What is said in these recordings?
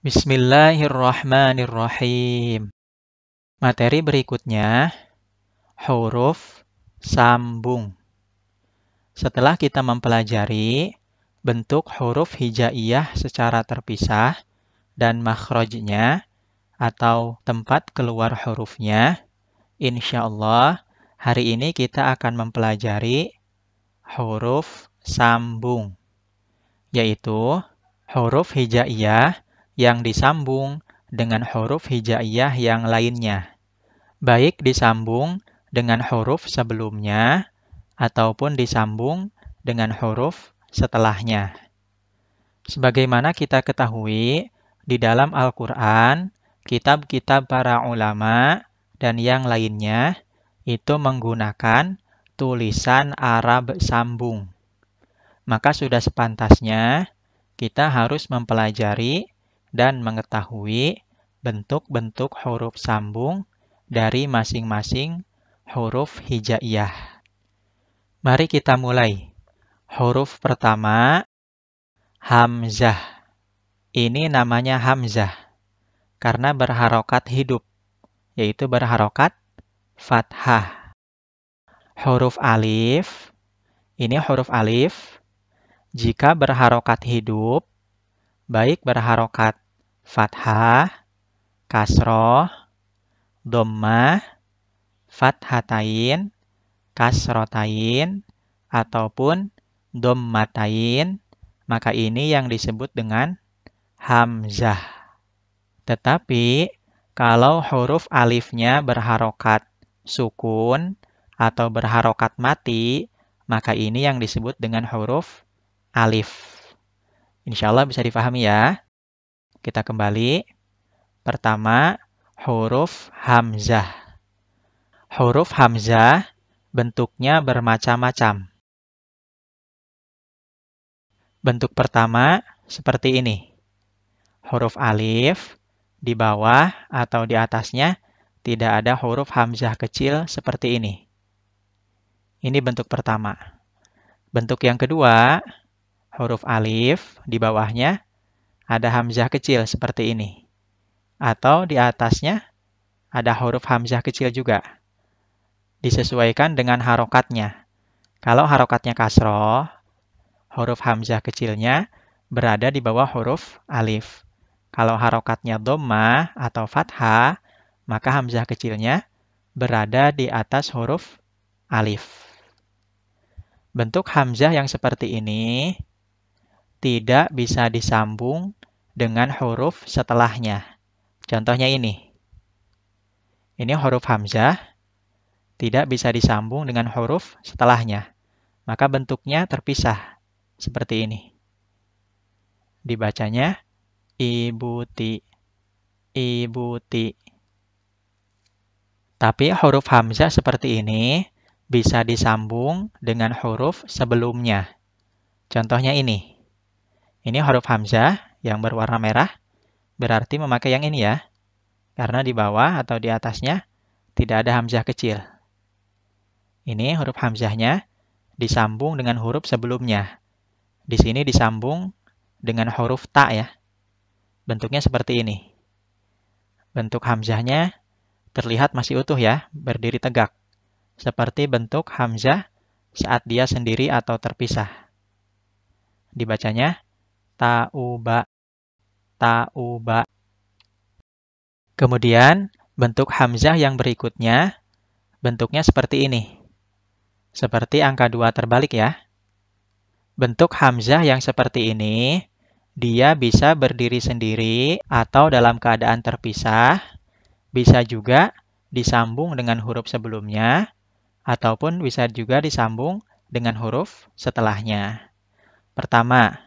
Bismillahirrahmanirrahim. Materi berikutnya, huruf sambung. Setelah kita mempelajari bentuk huruf hijaiyah secara terpisah dan makhrajnya atau tempat keluar hurufnya, insya Allah hari ini kita akan mempelajari huruf sambung, yaitu huruf hijaiyah yang disambung dengan huruf hijaiyah yang lainnya, baik disambung dengan huruf sebelumnya ataupun disambung dengan huruf setelahnya. Sebagaimana kita ketahui, di dalam Al-Quran, kitab-kitab para ulama dan yang lainnya itu menggunakan tulisan Arab sambung. Maka sudah sepantasnya kita harus mempelajari dan mengetahui bentuk-bentuk huruf sambung dari masing-masing huruf hijaiyah. Mari kita mulai. Huruf pertama, hamzah. Ini namanya hamzah karena berharokat hidup, yaitu berharokat fathah. Huruf alif, ini huruf alif. Jika berharokat hidup, baik berharokat fathah, kasroh, dhammah, fathatain, kasrotain, ataupun dhammatain, maka ini yang disebut dengan hamzah. Tetapi kalau huruf alifnya berharokat sukun atau berharokat mati, maka ini yang disebut dengan huruf alif. Insya Allah bisa difahami ya. Kita kembali. Pertama, huruf hamzah. Huruf hamzah bentuknya bermacam-macam. Bentuk pertama seperti ini. Huruf alif, di bawah atau di atasnya tidak ada huruf hamzah kecil seperti ini. Ini bentuk pertama. Bentuk yang kedua, huruf alif, di bawahnya ada hamzah kecil seperti ini. Atau di atasnya ada huruf hamzah kecil juga. Disesuaikan dengan harokatnya. Kalau harokatnya kasroh, huruf hamzah kecilnya berada di bawah huruf alif. Kalau harokatnya dhammah atau fathah, maka hamzah kecilnya berada di atas huruf alif. Bentuk hamzah yang seperti ini tidak bisa disambung dengan huruf setelahnya. Contohnya ini. Ini huruf hamzah tidak bisa disambung dengan huruf setelahnya. Maka bentuknya terpisah seperti ini. Dibacanya ibuti, ibuti. Tapi huruf hamzah seperti ini bisa disambung dengan huruf sebelumnya. Contohnya ini. Ini huruf hamzah yang berwarna merah, berarti memakai yang ini ya. Karena di bawah atau di atasnya tidak ada hamzah kecil. Ini huruf hamzahnya disambung dengan huruf sebelumnya. Di sini disambung dengan huruf ta ya. Bentuknya seperti ini. Bentuk hamzahnya terlihat masih utuh ya, berdiri tegak. Seperti bentuk hamzah saat dia sendiri atau terpisah. Dibacanya tauba, tauba. Kemudian bentuk hamzah yang berikutnya bentuknya seperti ini. Seperti angka 2 terbalik ya. Bentuk hamzah yang seperti ini, dia bisa berdiri sendiri atau dalam keadaan terpisah, bisa juga disambung dengan huruf sebelumnya, ataupun bisa juga disambung dengan huruf setelahnya. Pertama,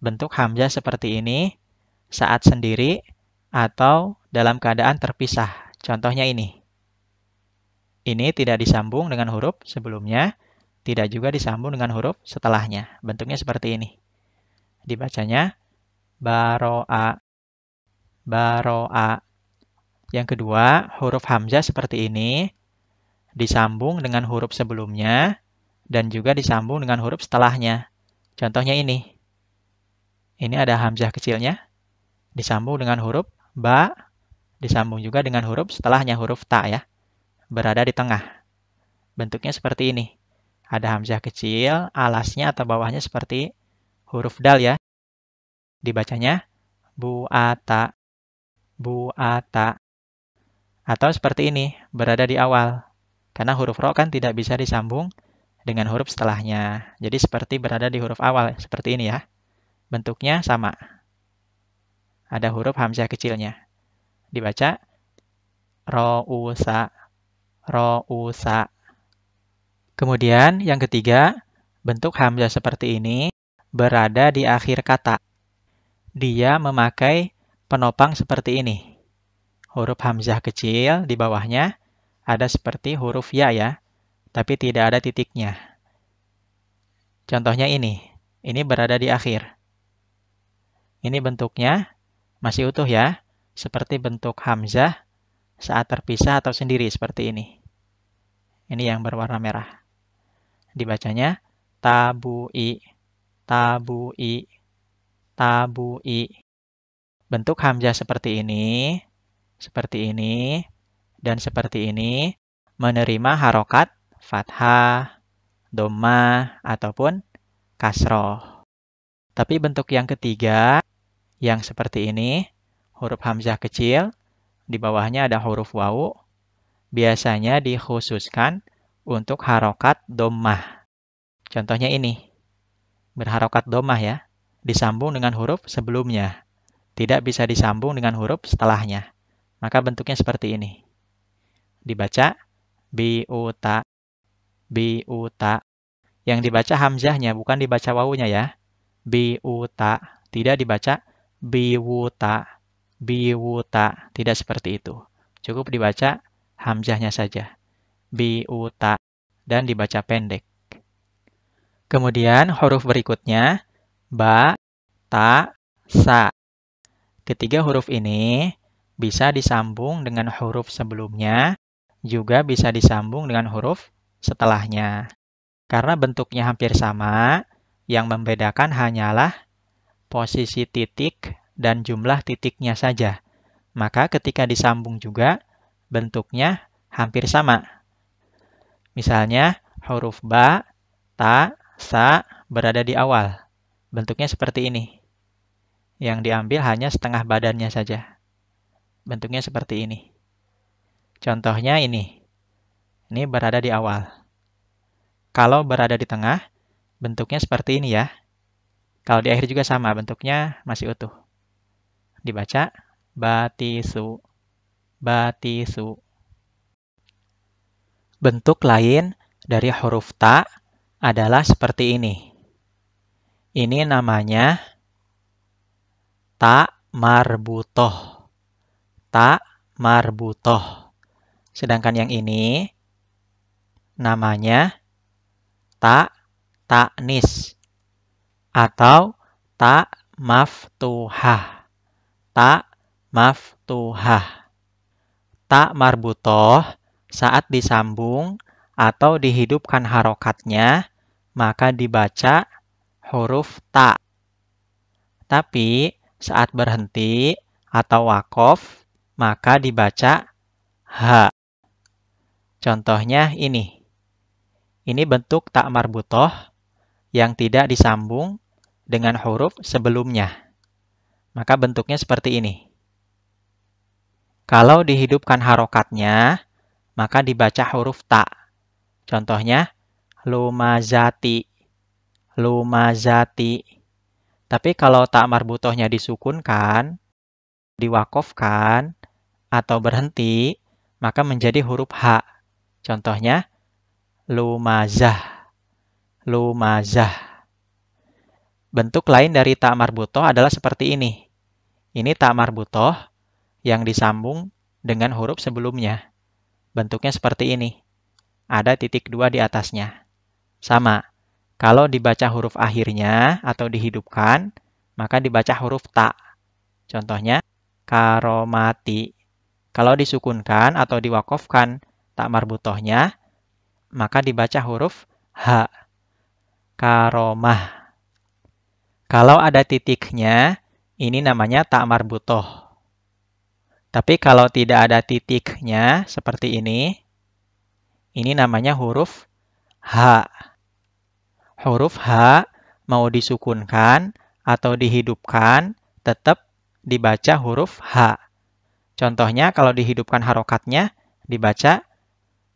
bentuk hamzah seperti ini saat sendiri atau dalam keadaan terpisah. Contohnya ini. Ini tidak disambung dengan huruf sebelumnya, tidak juga disambung dengan huruf setelahnya. Bentuknya seperti ini. Dibacanya baro'a, baro'a. Yang kedua, huruf hamzah seperti ini disambung dengan huruf sebelumnya dan juga disambung dengan huruf setelahnya. Contohnya ini. Ini ada hamzah kecilnya. Disambung dengan huruf ba, disambung juga dengan huruf setelahnya huruf ta ya. Berada di tengah. Bentuknya seperti ini. Ada hamzah kecil, alasnya atau bawahnya seperti huruf dal ya. Dibacanya buata, buata. Atau seperti ini, berada di awal. Karena huruf ro kan tidak bisa disambung dengan huruf setelahnya. Jadi seperti berada di huruf awal, seperti ini ya. Bentuknya sama. Ada huruf hamzah kecilnya. Dibaca ro'usa, ro'usa. Kemudian yang ketiga, bentuk hamzah seperti ini berada di akhir kata. Dia memakai penopang seperti ini. Huruf hamzah kecil di bawahnya ada seperti huruf ya ya, tapi tidak ada titiknya. Contohnya ini berada di akhir. Ini bentuknya masih utuh ya, seperti bentuk hamzah saat terpisah atau sendiri seperti ini. Ini yang berwarna merah. Dibacanya tabui, tabui, tabui. Bentuk hamzah seperti ini, dan seperti ini menerima harokat fathah, dhammah, ataupun kasroh. Tapi bentuk yang ketiga, yang seperti ini, huruf hamzah kecil, di bawahnya ada huruf wawu, biasanya dikhususkan untuk harokat dhammah. Contohnya ini, berharokat dhammah ya, disambung dengan huruf sebelumnya. Tidak bisa disambung dengan huruf setelahnya. Maka bentuknya seperti ini. Dibaca biuta, biuta. Yang dibaca hamzahnya, bukan dibaca wawunya ya. Biuta, tidak dibaca biwuta, biwuta. Tidak seperti itu. Cukup dibaca hamzahnya saja. Biuta. Dan dibaca pendek. Kemudian huruf berikutnya, ba, ta, sa. Ketiga huruf ini bisa disambung dengan huruf sebelumnya, juga bisa disambung dengan huruf setelahnya. Karena bentuknya hampir sama, yang membedakan hanyalah posisi titik dan jumlah titiknya saja. Maka ketika disambung juga, bentuknya hampir sama. Misalnya, huruf ba, ta, sa berada di awal. Bentuknya seperti ini. Yang diambil hanya setengah badannya saja. Bentuknya seperti ini. Contohnya ini. Ini berada di awal. Kalau berada di tengah, bentuknya seperti ini ya. Kalau di akhir juga sama, bentuknya masih utuh. Dibaca batisu, batisu. Bentuk lain dari huruf ta adalah seperti ini. Ini namanya ta marbutoh. Ta marbutoh. Sedangkan yang ini namanya ta ta'nis atau ta maftuhah. Ta maftuhah. Ta marbutoh saat disambung atau dihidupkan harokatnya, maka dibaca huruf ta. Tapi saat berhenti atau wakof, maka dibaca ha. Contohnya ini. Ini bentuk ta marbutoh yang tidak disambung dengan huruf sebelumnya. Maka bentuknya seperti ini. Kalau dihidupkan harokatnya, maka dibaca huruf ta. Contohnya, lumazati, lumazati. Tapi kalau ta marbutohnya disukunkan, diwakofkan, atau berhenti, maka menjadi huruf ha. Contohnya, lumazah, lumazah. Bentuk lain dari ta marbutoh adalah seperti ini. Ini ta marbutoh yang disambung dengan huruf sebelumnya. Bentuknya seperti ini. Ada titik 2 di atasnya. Sama. Kalau dibaca huruf akhirnya atau dihidupkan, maka dibaca huruf ta. Contohnya, karomati. Kalau disukunkan atau diwakofkan ta marbutohnya, maka dibaca huruf ha. Karomah. Kalau ada titiknya, Ini namanya ta marbutoh. Tapi kalau tidak ada titiknya, seperti ini namanya huruf H. Huruf H mau disukunkan atau dihidupkan, tetap dibaca huruf H. Contohnya kalau dihidupkan harokatnya, dibaca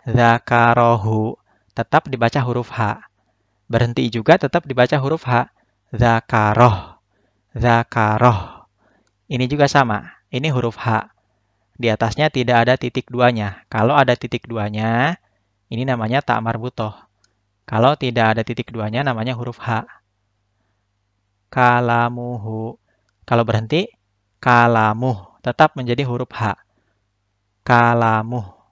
dzakarohu, tetap dibaca huruf H. Berhenti juga tetap dibaca huruf H. Dzakaroh, dzakaroh. Ini juga sama, ini huruf H. Di atasnya tidak ada titik duanya. Kalau ada titik duanya, ini namanya ta marbutoh. Kalau tidak ada titik duanya, namanya huruf H. Kalamuhu. Kalau berhenti, kalamuh. Tetap menjadi huruf H. Kalamuh.